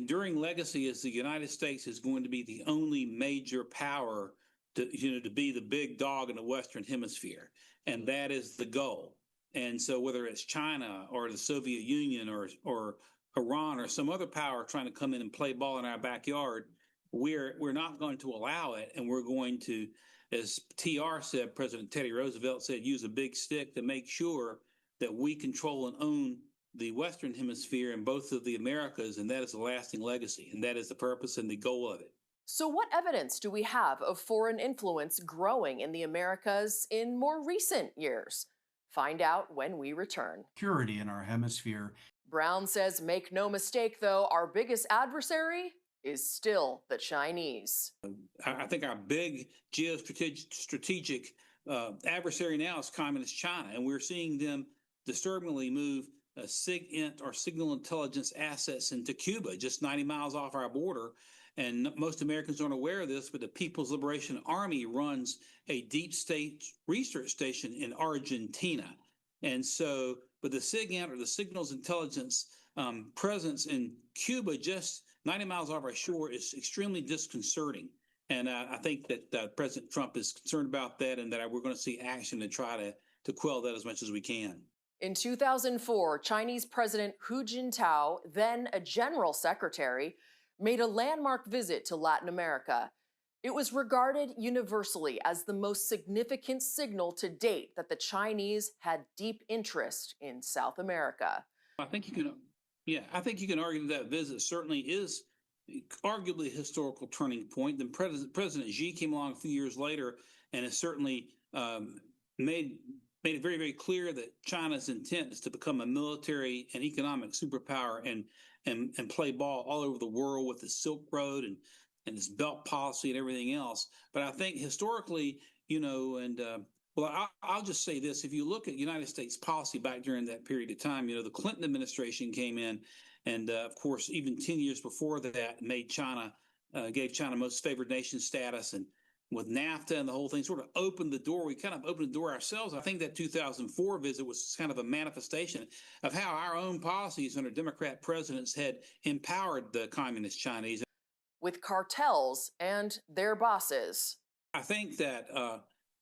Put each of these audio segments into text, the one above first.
enduring legacy is the United States is going to be the only major power to be the big dog in the Western Hemisphere, and that is the goal. And so, whether it's China or the Soviet Union or Iran or some other power trying to come in and play ball in our backyard, we're not going to allow it, and we're going to, as TR said, President Teddy Roosevelt said, use a big stick to make sure that we control and own the Western Hemisphere and both of the Americas, and that is a lasting legacy, and that is the purpose and the goal of it. So what evidence do we have of foreign influence growing in the Americas in more recent years? Find out when we return. Security in our hemisphere. Brown says, make no mistake, though, our biggest adversary is still the Chinese. I think our big geostrategic adversary now is Communist China, and we're seeing them disturbingly move SIGINT or signal intelligence assets into Cuba, just 90 miles off our border. And most Americans aren't aware of this, but the People's Liberation Army runs a deep state research station in Argentina. And so, but the SIGINT or the signals intelligence presence in Cuba, just 90 miles off our shore, is extremely disconcerting. And I think that President Trump is concerned about that, and that we're going to see action to try to quell that as much as we can. In 2004, Chinese President Hu Jintao, then a general secretary, made a landmark visit to Latin America. It was regarded universally as the most significant signal to date that the Chinese had deep interest in South America. I think you can argue that visit certainly is arguably a historical turning point. Then President Xi came along a few years later and has certainly made it very, very clear that China's intent is to become a military and economic superpower and play ball all over the world with the Silk Road and its belt policy and everything else. But I think historically, I'll just say this. If you look at United States policy back during that period of time, the Clinton administration came in and, of course, even 10 years before that, gave China most favored nation status, and with NAFTA and the whole thing sort of opened the door. We kind of opened the door ourselves. I think that 2004 visit was kind of a manifestation of how our own policies under Democrat presidents had empowered the communist Chinese. With cartels and their bosses. I think that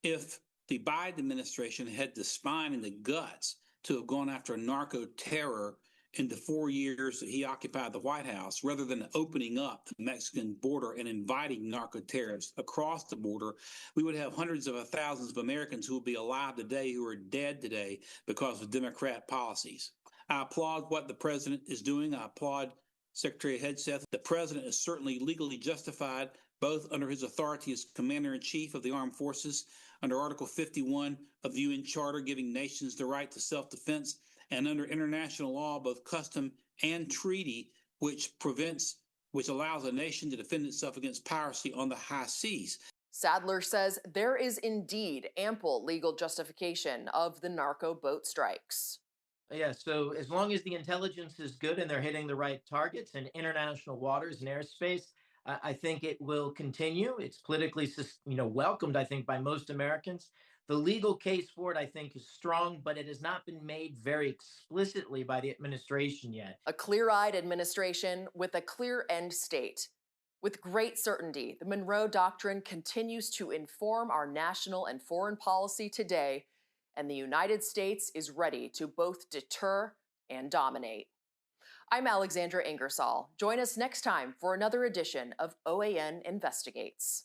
if the Biden administration had the spine and the guts to have gone after narco terror in the 4 years that he occupied the White House, rather than opening up the Mexican border and inviting narco terrorists across the border, we would have hundreds of thousands of Americans who would be alive today who are dead today because of Democrat policies. I applaud what the president is doing. I applaud Secretary Hegseth. The president is certainly legally justified, both under his authority as Commander-in-Chief of the Armed Forces, under Article 51 of the UN Charter giving nations the right to self-defense, and under international law, both custom and treaty, which allows a nation to defend itself against piracy on the high seas. Sadler says there is indeed ample legal justification of the narco boat strikes. Yeah, so as long as the intelligence is good and they're hitting the right targets in international waters and airspace, I think it will continue. It's politically, welcomed, I think, by most Americans. The legal case for it, I think, is strong, but it has not been made very explicitly by the administration yet. A clear-eyed administration with a clear end state. With great certainty, the Monroe Doctrine continues to inform our national and foreign policy today, and the United States is ready to both deter and dominate. I'm Alexandra Ingersol. Join us next time for another edition of OAN Investigates.